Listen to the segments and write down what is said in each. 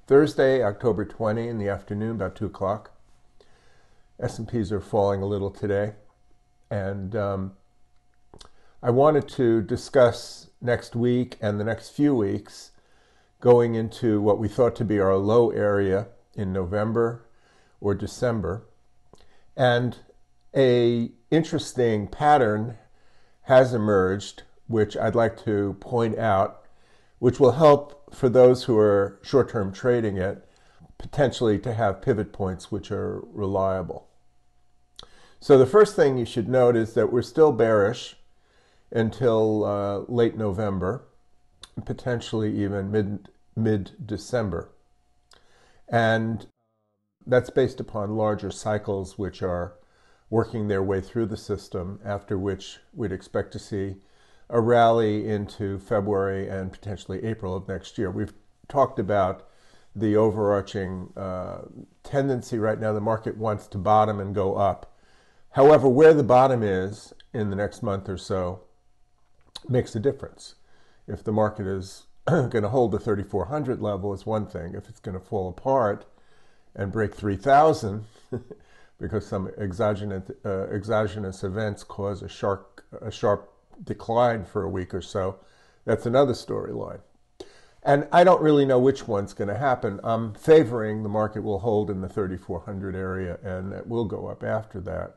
Thursday, October 20 in the afternoon, about 2 o'clock. S&Ps are falling a little today. And I wanted to discuss next week and the next few weeks going into what we thought to be our low area in November or December. And an interesting pattern has emerged, which I'd like to point out, which will help for those who are short-term trading it, potentially to have pivot points which are reliable. So the first thing you should note is that we're still bearish until late November, potentially even mid-December. And that's based upon larger cycles which are working their way through the system, after which we'd expect to see a rally into February and potentially April of next year. We've talked about the overarching tendency right now. The market wants to bottom and go up. However, where the bottom is in the next month or so makes a difference. If the market is going to hold the 3,400 level is one thing. If it's going to fall apart and break 3,000 because some exogenous events cause a sharp decline for a week or so, that's another storyline. And I don't really know which one's going to happen. I'm favoring the market will hold in the 3,400 area and it will go up after that.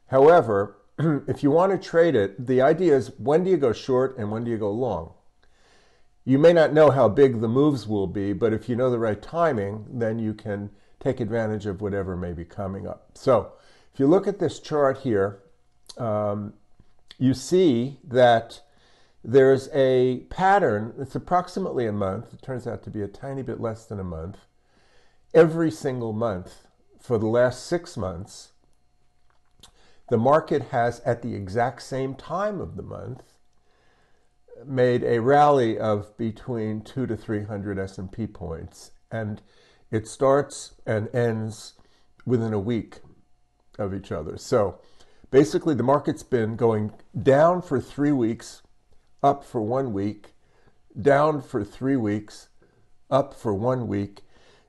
However, if you want to trade it, the idea is when do you go short and when do you go long? You may not know how big the moves will be, but if you know the right timing, then you can take advantage of whatever may be coming up. So if you look at this chart here, you see that there's a pattern. It's approximately a month. It turns out to be a tiny bit less than a month. Every single month for the last 6 months, the market has, at the exact same time of the month, made a rally of between 200 to 300 S&P points. And it starts and ends within a week of each other. So basically, the market's been going down for 3 weeks, up for 1 week, down for 3 weeks, up for 1 week.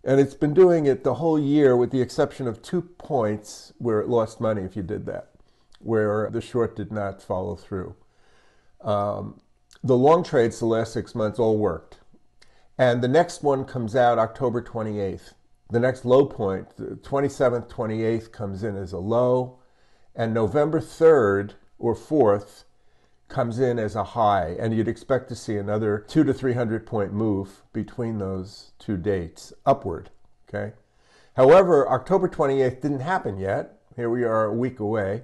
And it's been doing it the whole year with the exception of 2 points where it lost money if you did that, where the short did not follow through. The long trades the last 6 months all worked. And the next one comes out October 28th. The next low point, the 27th, 28th, comes in as a low. And November 3rd or 4th comes in as a high. And you'd expect to see another 200 to 300 point move between those two dates, upward. Okay. However, October 28th didn't happen yet. Here we are a week away.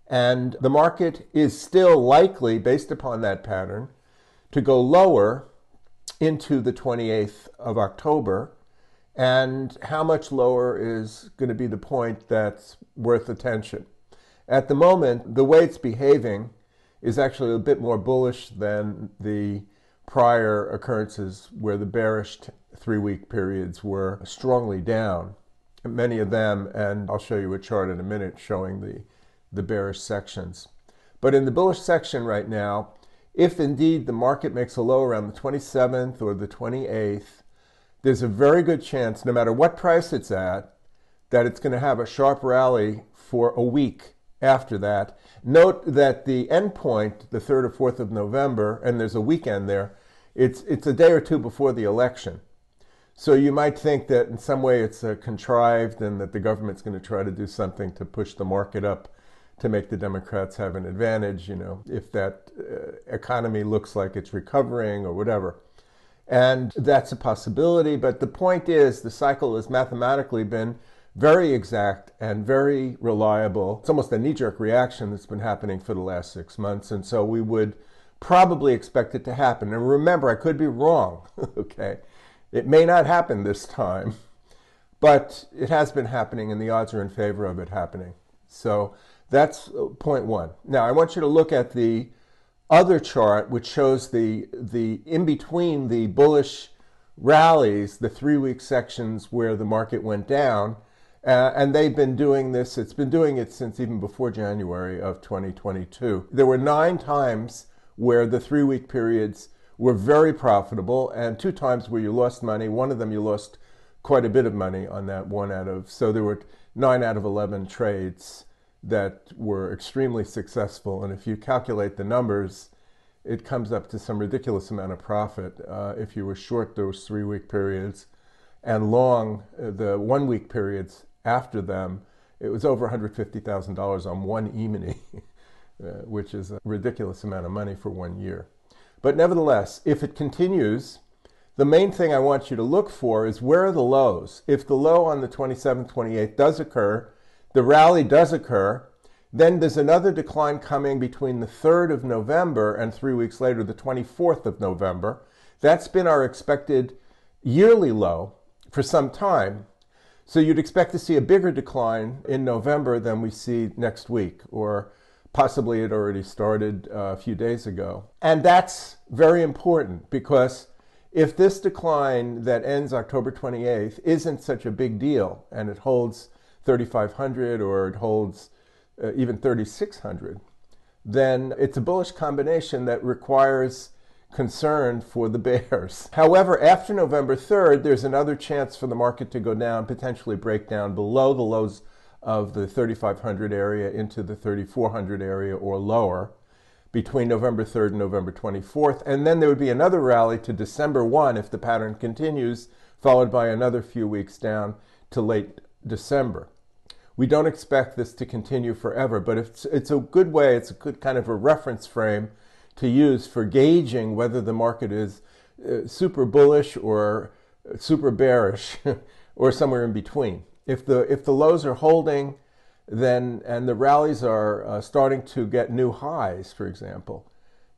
And the market is still likely, based upon that pattern, to go lower into the 28th of October. And how much lower is going to be the point that's worth attention? At the moment, the way it's behaving is actually a bit more bullish than the prior occurrences where the bearish 3-week periods were strongly down. Many of them, and I'll show you a chart in a minute showing the bearish sections. But in the bullish section right now, if indeed the market makes a low around the 27th or the 28th, there's a very good chance, no matter what price it's at, that it's going to have a sharp rally for a week after that. Note that the end point, the 3rd or 4th of November, and there's a weekend there, it's a day or two before the election. So you might think that in some way it's contrived and that the government's going to try to do something to push the market up to make the Democrats have an advantage, if that economy looks like it's recovering or whatever. And that's a possibility, but the point is the cycle has mathematically been very exact and very reliable. It's almost a knee-jerk reaction that's been happening for the last 6 months, and so we would probably expect it to happen. And remember, I could be wrong, okay? It may not happen this time, but it has been happening, and the odds are in favor of it happening. So that's point one. Now, I want you to look at the other chart, which shows the in between the bullish rallies, the 3-week sections where the market went down, and they've been doing this. It's been doing it since even before January of 2022. There were 9 times where the 3-week periods were very profitable, and 2 times where you lost money. One of them you lost quite a bit of money on that so there were 9 out of 11 trades that were extremely successful. And if you calculate the numbers, it comes up to some ridiculous amount of profit if you were short those 3-week periods and long the 1-week periods after them. It was over $150,000 on one E-mini, which is a ridiculous amount of money for 1 year. But nevertheless, if it continues, the main thing I want you to look for is where are the lows. If the low on the 27th, 28th does occur, the rally does occur, then there's another decline coming between the 3rd of November and 3 weeks later, the 24th of November. That's been our expected yearly low for some time. So you'd expect to see a bigger decline in November than we see next week, or possibly it already started a few days ago. And that's very important, because if this decline that ends October 28th isn't such a big deal, and it holds 3,500 or it holds even 3,600, then it's a bullish combination that requires concern for the bears. However, after November 3rd, there's another chance for the market to go down, potentially break down below the lows of the 3,500 area into the 3,400 area or lower between November 3rd and November 24th. And then there would be another rally to December 1 if the pattern continues, followed by another few weeks down to late December. We don't expect this to continue forever, but it's a good way, it's a good kind of a reference frame to use for gauging whether the market is super bullish or super bearish or somewhere in between. If the lows are holding, then and the rallies are starting to get new highs, for example.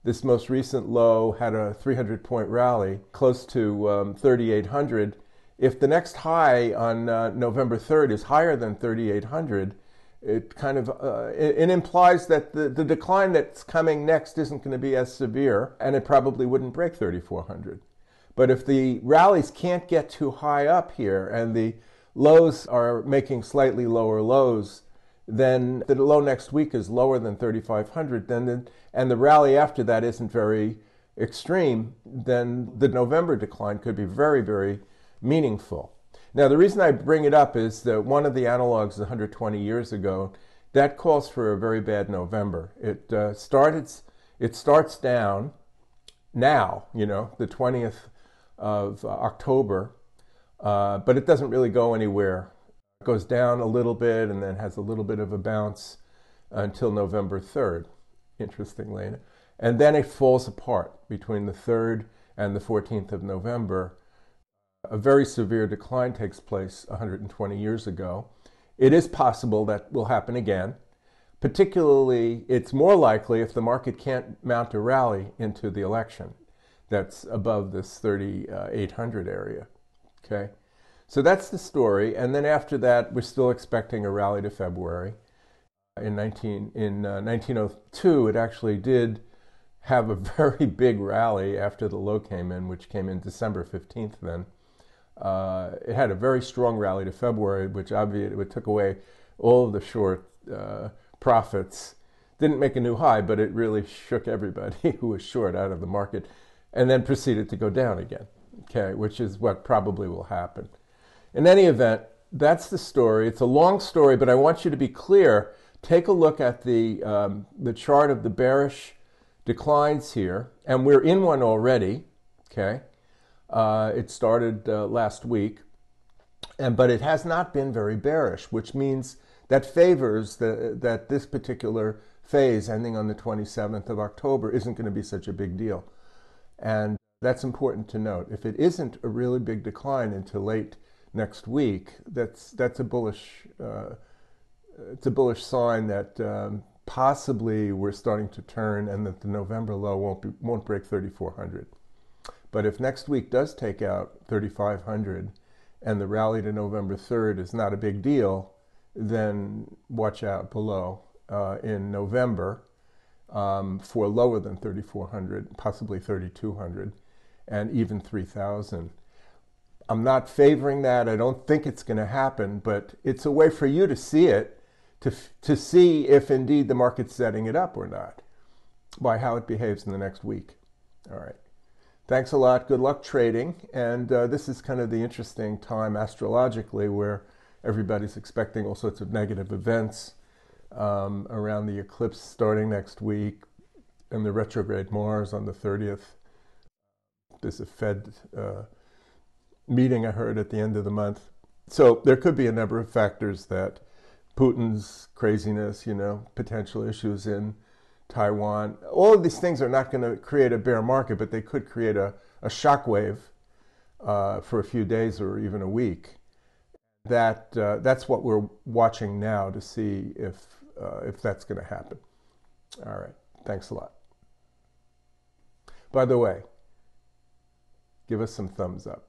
This most recent low had a 300-point rally close to 3,800. If the next high on November 3rd is higher than 3,800, it kind of it implies that the decline that's coming next isn't going to be as severe, and it probably wouldn't break 3,400. But if the rallies can't get too high up here and the lows are making slightly lower lows, then the low next week is lower than 3,500, and the rally after that isn't very extreme, then the November decline could be very, very meaningful. Now, the reason I bring it up is that one of the analogs 120 years ago, that calls for a very bad November. It starts down now, the 20th of October, but it doesn't really go anywhere. It goes down a little bit and then has a little bit of a bounce until November 3rd, interestingly. And then it falls apart between the 3rd and the 14th of November. A very severe decline takes place 120 years ago. It is possible that will happen again. Particularly, it's more likely if the market can't mount a rally into the election that's above this 3,800 area. Okay, so that's the story. And then after that, we're still expecting a rally to February. In 1902, it actually did have a very big rally after the low came in, which came in December 15th then. It had a very strong rally to February, which obviously it took away all of the short profits. Didn't make a new high, but it really shook everybody who was short out of the market, and then proceeded to go down again, okay, which is what probably will happen. In any event, that's the story. It's a long story, but I want you to be clear. Take a look at the chart of the bearish declines here, and we're in one already, okay? It started last week, but it has not been very bearish, which means that favors that this particular phase ending on the 27th of October isn't going to be such a big deal. And that's important to note. If it isn't a really big decline into late next week, that's a bullish sign that possibly we're starting to turn and that the November low won't break 3,400. But if next week does take out 3,500 and the rally to November 3rd is not a big deal, then watch out below in November for lower than 3,400, possibly 3,200, and even 3,000. I'm not favoring that. I don't think it's going to happen, but it's a way for you to see it, to see if indeed the market's setting it up or not, by how it behaves in the next week. All right. Thanks a lot. Good luck trading. And this is kind of the interesting time astrologically where everybody's expecting all sorts of negative events around the eclipse starting next week and the retrograde Mars on the 30th. There's a Fed meeting I heard at the end of the month. So there could be a number of factors that Putin's craziness, potential issues in Taiwan, all of these things are not going to create a bear market, but they could create a shockwave for a few days or even a week. That's what we're watching now to see if that's going to happen. All right. Thanks a lot. By the way, give us some thumbs up.